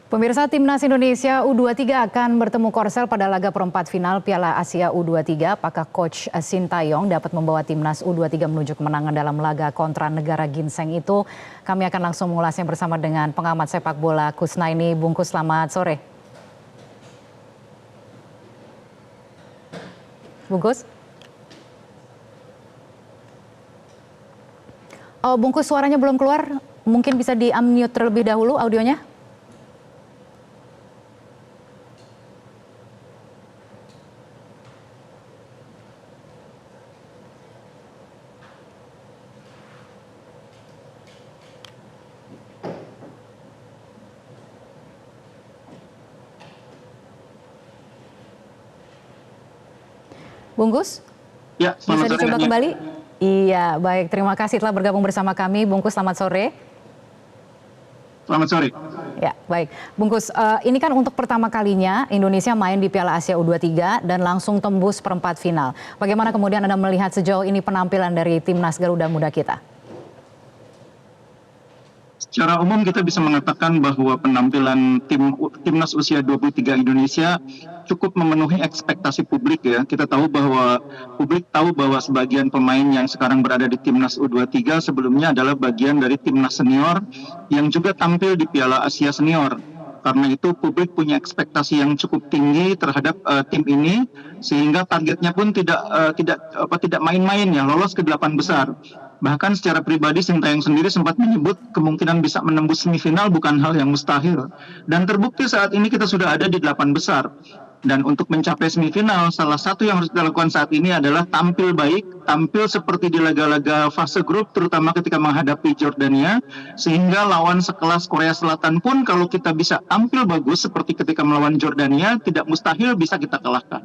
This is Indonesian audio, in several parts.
Pemirsa, Timnas Indonesia U23 akan bertemu Korsel pada laga perempat final Piala Asia U23. Apakah Coach Sintayong dapat membawa Timnas U23 menuju kemenangan dalam laga kontra negara ginseng itu? Kami akan langsung mengulasnya bersama dengan pengamat sepak bola Kusnaini. Bungkus, selamat sore. Bungkus? Oh, Bungkus, suaranya belum keluar. Mungkin bisa di-unmute terlebih dahulu audionya. Bungkus? Ya, bisa dicoba kembali? Iya, baik. Terima kasih telah bergabung bersama kami. Bungkus, selamat sore. Selamat sore. Ya, baik. Bungkus, ini kan untuk pertama kalinya Indonesia main di Piala Asia U23 dan langsung tembus perempat final. Bagaimana kemudian Anda melihat sejauh ini penampilan dari Timnas Garuda Muda kita? Secara umum kita bisa mengatakan bahwa penampilan Timnas usia 23 Indonesia cukup memenuhi ekspektasi publik ya. Kita tahu bahwa publik tahu bahwa sebagian pemain yang sekarang berada di Timnas U23 sebelumnya adalah bagian dari Timnas senior yang juga tampil di Piala Asia Senior. Karena itu publik punya ekspektasi yang cukup tinggi terhadap tim ini sehingga targetnya pun tidak main-main ya, lolos ke 8 besar. Bahkan secara pribadi Sintayong sendiri sempat menyebut kemungkinan bisa menembus semifinal bukan hal yang mustahil. Dan terbukti saat ini kita sudah ada di 8 besar. Dan untuk mencapai semifinal, salah satu yang harus dilakukan saat ini adalah tampil baik, tampil seperti di laga-laga fase grup, terutama ketika menghadapi Jordania, sehingga lawan sekelas Korea Selatan pun kalau kita bisa tampil bagus seperti ketika melawan Jordania, tidak mustahil bisa kita kalahkan.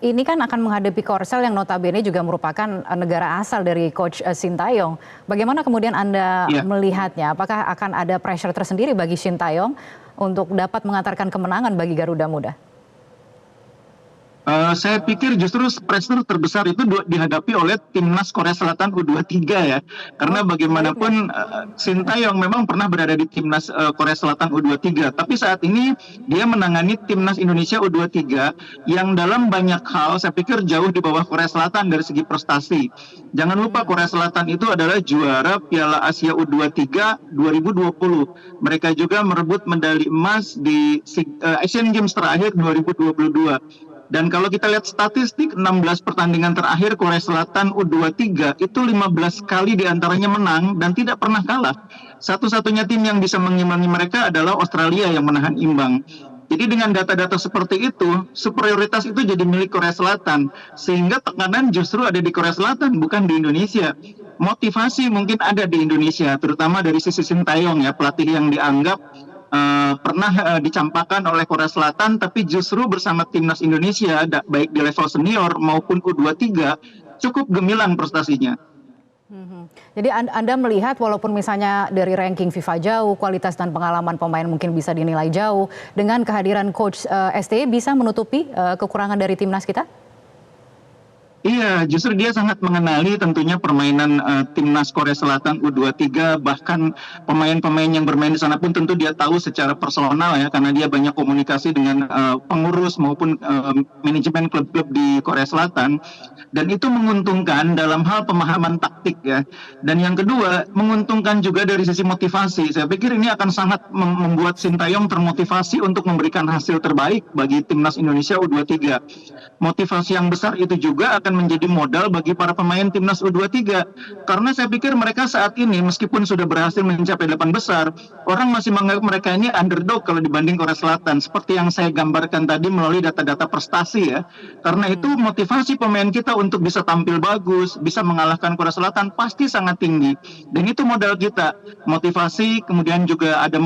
Ini kan akan menghadapi Korsel yang notabene juga merupakan negara asal dari Coach Sintayong. Bagaimana kemudian Anda melihatnya? Apakah akan ada pressure tersendiri bagi Sintayong untuk dapat mengantarkan kemenangan bagi Garuda Muda? Saya pikir justru pressure terbesar itu dihadapi oleh Timnas Korea Selatan U23 ya. Karena bagaimanapun Sintayong memang pernah berada di Timnas Korea Selatan U23. Tapi saat ini dia menangani Timnas Indonesia U23 yang dalam banyak hal saya pikir jauh di bawah Korea Selatan dari segi prestasi. Jangan lupa Korea Selatan itu adalah juara Piala Asia U23 2020. Mereka juga merebut medali emas di Asian Games terakhir 2022. Dan kalau kita lihat statistik 16 pertandingan terakhir Korea Selatan U23 itu 15 kali diantaranya menang dan tidak pernah kalah. Satu-satunya tim yang bisa mengimbangi mereka adalah Australia yang menahan imbang. Jadi dengan data-data seperti itu, superioritas itu jadi milik Korea Selatan. Sehingga tekanan justru ada di Korea Selatan, bukan di Indonesia. Motivasi mungkin ada di Indonesia, terutama dari sisi Sintayong ya, pelatih yang dianggap pernah dicampakkan oleh Korea Selatan, tapi justru bersama Timnas Indonesia, baik di level senior maupun U23, cukup gemilang prestasinya. Jadi Anda melihat walaupun misalnya dari ranking FIFA jauh, kualitas dan pengalaman pemain mungkin bisa dinilai jauh, dengan kehadiran Coach STY bisa menutupi kekurangan dari Timnas kita? Iya, justru dia sangat mengenali tentunya permainan Timnas Korea Selatan U23, bahkan pemain-pemain yang bermain di sana pun tentu dia tahu secara personal ya, karena dia banyak komunikasi dengan pengurus maupun manajemen klub-klub di Korea Selatan. Dan itu menguntungkan dalam hal pemahaman taktik ya. Dan yang kedua, menguntungkan juga dari sisi motivasi. Saya pikir ini akan sangat membuat Sintayong termotivasi untuk memberikan hasil terbaik bagi Timnas Indonesia U23. Motivasi yang besar itu juga akan menjadi modal bagi para pemain Timnas U23. Karena saya pikir mereka saat ini meskipun sudah berhasil mencapai 8 besar, orang masih menganggap mereka ini underdog kalau dibanding Korea Selatan. Seperti yang saya gambarkan tadi melalui data-data prestasi ya. Karena itu motivasi pemain kita untuk bisa tampil bagus, bisa mengalahkan Korea Selatan pasti sangat tinggi. Dan itu modal kita. Motivasi, kemudian juga ada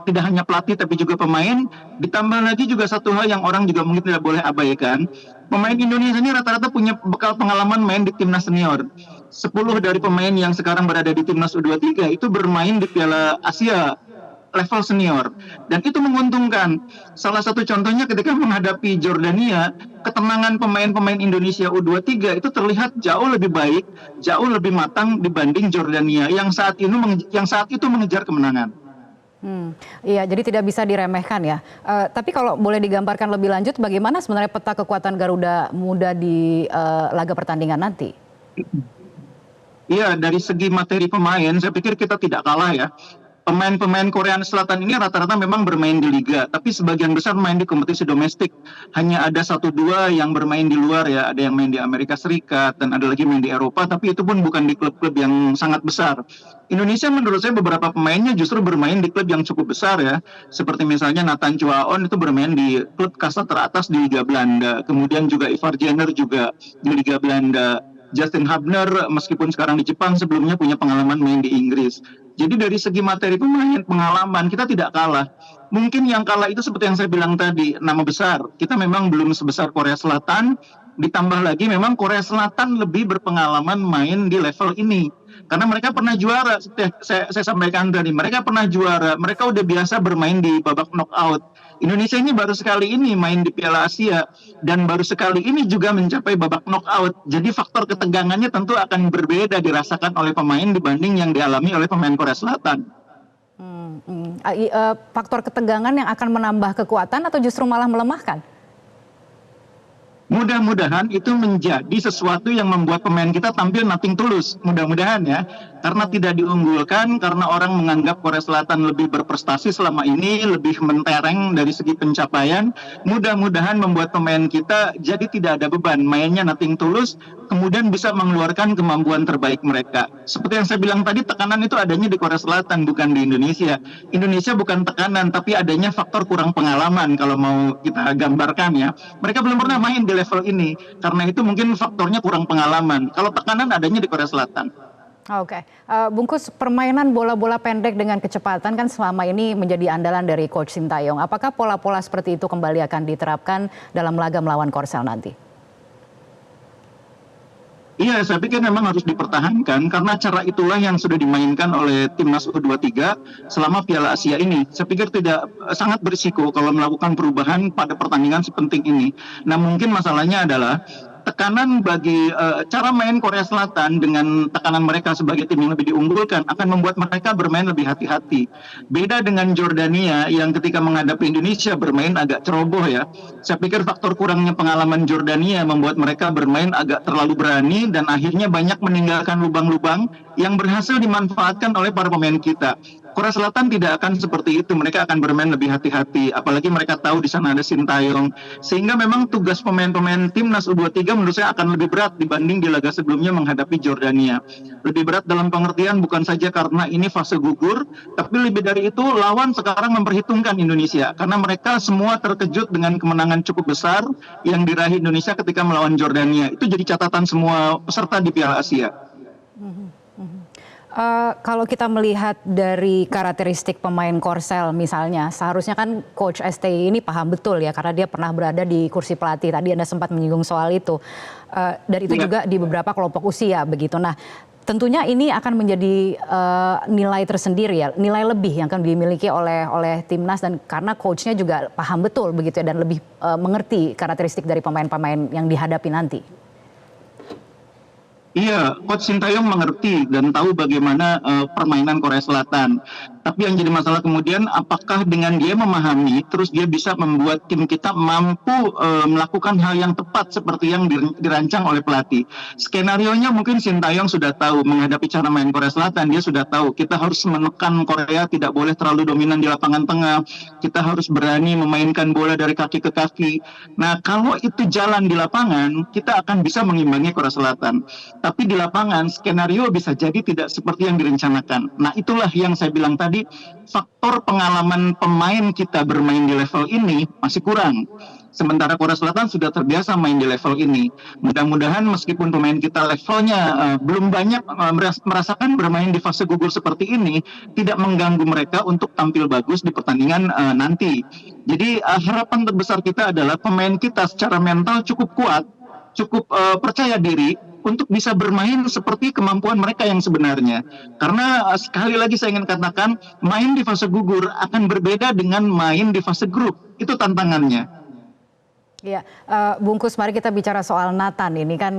tidak hanya pelatih tapi juga pemain. Ditambah lagi juga satu hal yang orang juga mungkin tidak boleh abaikan. Pemain Indonesia ini rata-rata punya bekal pengalaman main di Timnas senior. 10 dari pemain yang sekarang berada di Timnas U23 itu bermain di Piala Asia level senior. Dan itu menguntungkan. Salah satu contohnya ketika menghadapi Jordania, ketenangan pemain-pemain Indonesia U23 itu terlihat jauh lebih baik, jauh lebih matang dibanding Jordania yang saat itu mengejar kemenangan. Iya, jadi tidak bisa diremehkan ya. Tapi kalau boleh digambarkan lebih lanjut, bagaimana sebenarnya peta kekuatan Garuda Muda di laga pertandingan nanti? Iya, dari segi materi pemain, saya pikir kita tidak kalah ya. Pemain-pemain Korea Selatan ini rata-rata memang bermain di liga, tapi sebagian besar main di kompetisi domestik. Hanya ada satu dua yang bermain di luar ya, ada yang main di Amerika Serikat dan ada lagi main di Eropa, tapi itu pun bukan di klub-klub yang sangat besar. Indonesia menurut saya beberapa pemainnya justru bermain di klub yang cukup besar ya, seperti misalnya Nathan Chuaon itu bermain di klub kasta teratas di Liga Belanda, kemudian juga Ivar Jenner juga di Liga Belanda. Justin Hubner meskipun sekarang di Jepang sebelumnya punya pengalaman main di Inggris. Jadi dari segi materi pemain, pengalaman kita tidak kalah. Mungkin yang kalah itu seperti yang saya bilang tadi, nama besar. Kita memang belum sebesar Korea Selatan, ditambah lagi memang Korea Selatan lebih berpengalaman main di level ini. Karena mereka pernah juara, saya sampaikan tadi, mereka pernah juara, mereka udah biasa bermain di babak knockout. Indonesia ini baru sekali ini main di Piala Asia dan baru sekali ini juga mencapai babak knockout. Jadi faktor ketegangannya tentu akan berbeda dirasakan oleh pemain dibanding yang dialami oleh pemain Korea Selatan. Faktor ketegangan yang akan menambah kekuatan atau justru malah melemahkan? Mudah-mudahan itu menjadi sesuatu yang membuat pemain kita tampil nothing tulus. Mudah-mudahan ya. Karena tidak diunggulkan, karena orang menganggap Korea Selatan lebih berprestasi selama ini, lebih mentereng dari segi pencapaian. Mudah-mudahan membuat pemain kita jadi tidak ada beban. Mainnya nothing tulus, kemudian bisa mengeluarkan kemampuan terbaik mereka. Seperti yang saya bilang tadi, tekanan itu adanya di Korea Selatan, bukan di Indonesia. Indonesia bukan tekanan, tapi adanya faktor kurang pengalaman kalau mau kita gambarkan ya. Mereka belum pernah main di level ini, karena itu mungkin faktornya kurang pengalaman. Kalau tekanan adanya di Korea Selatan. Oke, Bungkus, permainan bola-bola pendek dengan kecepatan kan selama ini menjadi andalan dari Coach Sintayong. Apakah pola-pola seperti itu kembali akan diterapkan dalam laga melawan Korsel nanti? Iya, saya pikir memang harus dipertahankan karena cara itulah yang sudah dimainkan oleh timnas U23 selama Piala Asia ini. Saya pikir tidak sangat berisiko kalau melakukan perubahan pada pertandingan sepenting ini. Nah, mungkin masalahnya adalah tekanan bagi cara main Korea Selatan dengan tekanan mereka sebagai tim yang lebih diunggulkan akan membuat mereka bermain lebih hati-hati. Beda dengan Jordania yang ketika menghadapi Indonesia bermain agak ceroboh ya. Saya pikir faktor kurangnya pengalaman Jordania membuat mereka bermain agak terlalu berani dan akhirnya banyak meninggalkan lubang-lubang yang berhasil dimanfaatkan oleh para pemain kita. Korea Selatan tidak akan seperti itu, mereka akan bermain lebih hati-hati, apalagi mereka tahu di sana ada Sintayong, sehingga memang tugas pemain-pemain timnas U23 menurut saya akan lebih berat dibanding di laga sebelumnya menghadapi Jordania. Lebih berat dalam pengertian bukan saja karena ini fase gugur, tapi lebih dari itu lawan sekarang memperhitungkan Indonesia, karena mereka semua terkejut dengan kemenangan cukup besar yang diraih Indonesia ketika melawan Jordania. Itu jadi catatan semua peserta di Piala Asia. Kalau kita melihat dari karakteristik pemain Korsel misalnya, seharusnya kan Coach STI ini paham betul ya karena dia pernah berada di kursi pelatih. Tadi Anda sempat menyinggung soal itu. Dan itu juga di beberapa kelompok usia begitu. Nah, tentunya ini akan menjadi nilai tersendiri ya, nilai lebih yang akan dimiliki oleh timnas dan karena coachnya juga paham betul begitu ya dan lebih mengerti karakteristik dari pemain-pemain yang dihadapi nanti. Iya, Coach Sintayong mengerti dan tahu bagaimana permainan Korea Selatan. Tapi yang jadi masalah kemudian apakah dengan dia memahami, terus dia bisa membuat tim kita mampu melakukan hal yang tepat seperti yang dirancang oleh pelatih. Skenarionya mungkin Sintayong sudah tahu menghadapi cara main Korea Selatan, dia sudah tahu kita harus menekan Korea, tidak boleh terlalu dominan di lapangan tengah, kita harus berani memainkan bola dari kaki ke kaki. Nah, kalau itu jalan di lapangan, kita akan bisa mengimbangi Korea Selatan. Tapi di lapangan skenario bisa jadi tidak seperti yang direncanakan. Nah, itulah yang saya bilang tadi, faktor pengalaman pemain kita bermain di level ini masih kurang. Sementara Korea Selatan sudah terbiasa main di level ini. Mudah-mudahan meskipun pemain kita levelnya belum banyak merasakan bermain di fase gugur seperti ini, tidak mengganggu mereka untuk tampil bagus di pertandingan nanti. Jadi harapan terbesar kita adalah pemain kita secara mental cukup kuat, cukup percaya diri untuk bisa bermain seperti kemampuan mereka yang sebenarnya. Karena sekali lagi saya ingin katakan, main di fase gugur akan berbeda dengan main di fase grup. Itu tantangannya. Iya, Bungkus, mari kita bicara soal Nathan. Ini kan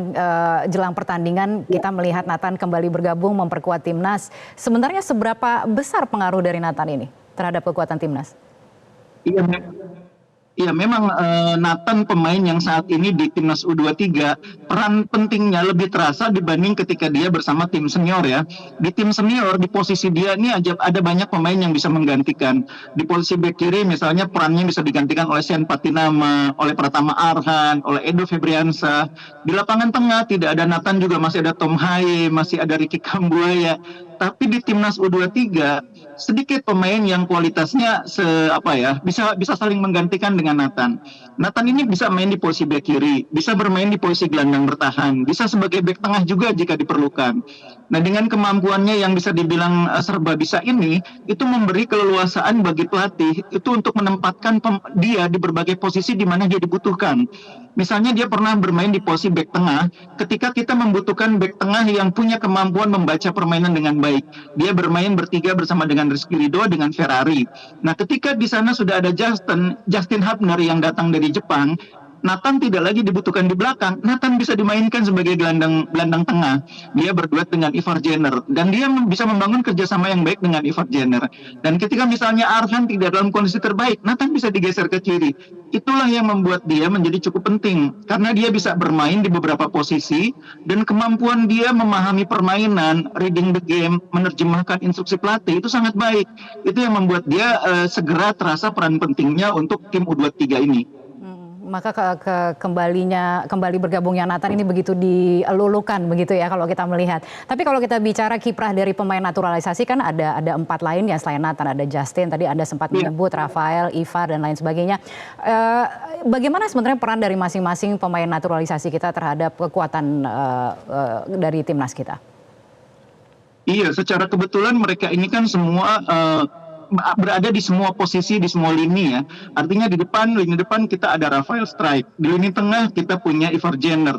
jelang pertandingan kita melihat Nathan kembali bergabung memperkuat timnas. Sebenarnya seberapa besar pengaruh dari Nathan ini terhadap kekuatan timnas? Iya, iya, memang Nathan pemain yang saat ini di timnas U23 peran pentingnya lebih terasa dibanding ketika dia bersama tim senior ya. Di tim senior di posisi dia ini ada banyak pemain yang bisa menggantikan. Di posisi bek kiri misalnya perannya bisa digantikan oleh Sen Patinama, oleh Pratama Arhan, oleh Edo Febriansyah. Di lapangan tengah tidak ada Nathan juga masih ada Tom Haye, masih ada Ricky Kambuaya. Tapi di timnas U23 sedikit pemain yang kualitasnya bisa saling menggantikan dengan Nathan. Nathan ini bisa main di posisi bek kiri, bisa bermain di posisi gelandang bertahan, bisa sebagai bek tengah juga jika diperlukan. Nah, dengan kemampuannya yang bisa dibilang serba bisa ini, itu memberi keleluasaan bagi pelatih itu untuk menempatkan dia di berbagai posisi di mana dia dibutuhkan. Misalnya dia pernah bermain di posisi bek tengah ketika kita membutuhkan bek tengah yang punya kemampuan membaca permainan dengan baik. Dia bermain bertiga bersama dengan Rizky Ridho dengan Ferrari. Nah, ketika di sana sudah ada Justin Hubner yang datang dari Jepang, Nathan tidak lagi dibutuhkan di belakang. Nathan bisa dimainkan sebagai gelandang tengah. Dia berduet dengan Ivar Jenner dan dia bisa membangun kerjasama yang baik dengan Ivar Jenner. Dan ketika misalnya Arhan tidak dalam kondisi terbaik, Nathan bisa digeser ke kiri. Itulah yang membuat dia menjadi cukup penting karena dia bisa bermain di beberapa posisi dan kemampuan dia memahami permainan, reading the game, menerjemahkan instruksi pelatih itu sangat baik. Itu yang membuat dia segera terasa peran pentingnya untuk tim U23 ini. Maka kembali bergabungnya Nathan ini begitu dilulukan begitu ya kalau kita melihat. Tapi kalau kita bicara kiprah dari pemain naturalisasi kan ada 4 lain ya selain Nathan, ada Justin, tadi Anda sempat menyebut Rafael, Ivar dan lain sebagainya. Bagaimana sebenarnya peran dari masing-masing pemain naturalisasi kita terhadap kekuatan dari timnas kita? Iya, secara kebetulan mereka ini kan semua berada di semua posisi, di semua lini ya. Artinya di lini depan kita ada Rafael Strijk, di lini tengah kita punya Ivar Jenner,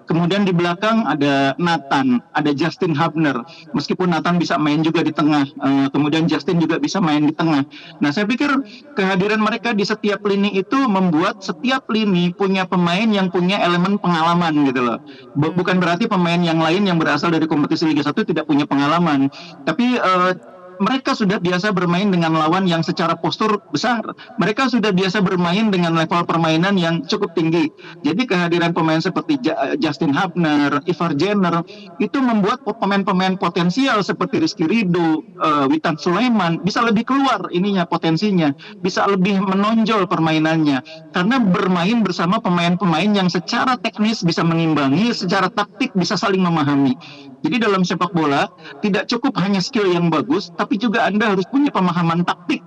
kemudian di belakang ada Nathan, ada Justin Hubner. Meskipun Nathan bisa main juga di tengah, kemudian Justin juga bisa main di tengah. Nah, saya pikir kehadiran mereka di setiap lini itu membuat setiap lini punya pemain yang punya elemen pengalaman gitu loh. Bukan berarti pemain yang lain yang berasal dari kompetisi Liga 1 tidak punya pengalaman, tapi mereka sudah biasa bermain dengan lawan yang secara postur besar. Mereka sudah biasa bermain dengan level permainan yang cukup tinggi. Jadi kehadiran pemain seperti Justin Hubner, Ivar Jenner, itu membuat pemain-pemain potensial seperti Rizky Ridho, Witan Sulaiman, bisa lebih keluar potensinya. Bisa lebih menonjol permainannya. Karena bermain bersama pemain-pemain yang secara teknis bisa mengimbangi, secara taktik bisa saling memahami. Jadi dalam sepak bola, tidak cukup hanya skill yang bagus, tapi juga Anda harus punya pemahaman taktik,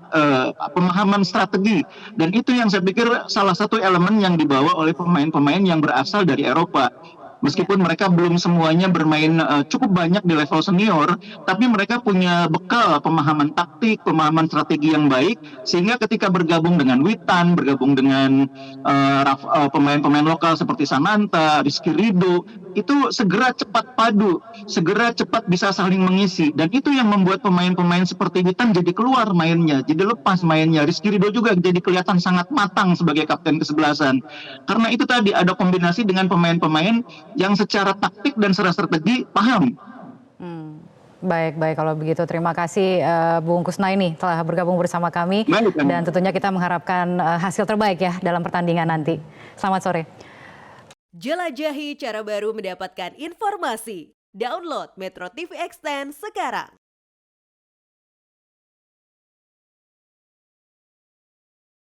pemahaman strategi. Dan itu yang saya pikir salah satu elemen yang dibawa oleh pemain-pemain yang berasal dari Eropa. Meskipun mereka belum semuanya bermain cukup banyak di level senior, tapi mereka punya bekal pemahaman taktik, pemahaman strategi yang baik, sehingga ketika bergabung dengan Witan, bergabung dengan pemain-pemain lokal seperti Sananta, Rizky Ridho, itu segera cepat padu, segera cepat bisa saling mengisi. Dan itu yang membuat pemain-pemain seperti Witan jadi keluar mainnya, jadi lepas mainnya. Rizky Ridho juga jadi kelihatan sangat matang sebagai kapten kesebelasan. Karena itu tadi ada kombinasi dengan pemain-pemain yang secara taktik dan secara strategi paham. Baik, kalau begitu terima kasih Bung Kusnaini telah bergabung bersama kami. Dan tentunya kita mengharapkan hasil terbaik ya dalam pertandingan nanti. Selamat sore. Jelajahi cara baru mendapatkan informasi. Download Metro TV Extend sekarang.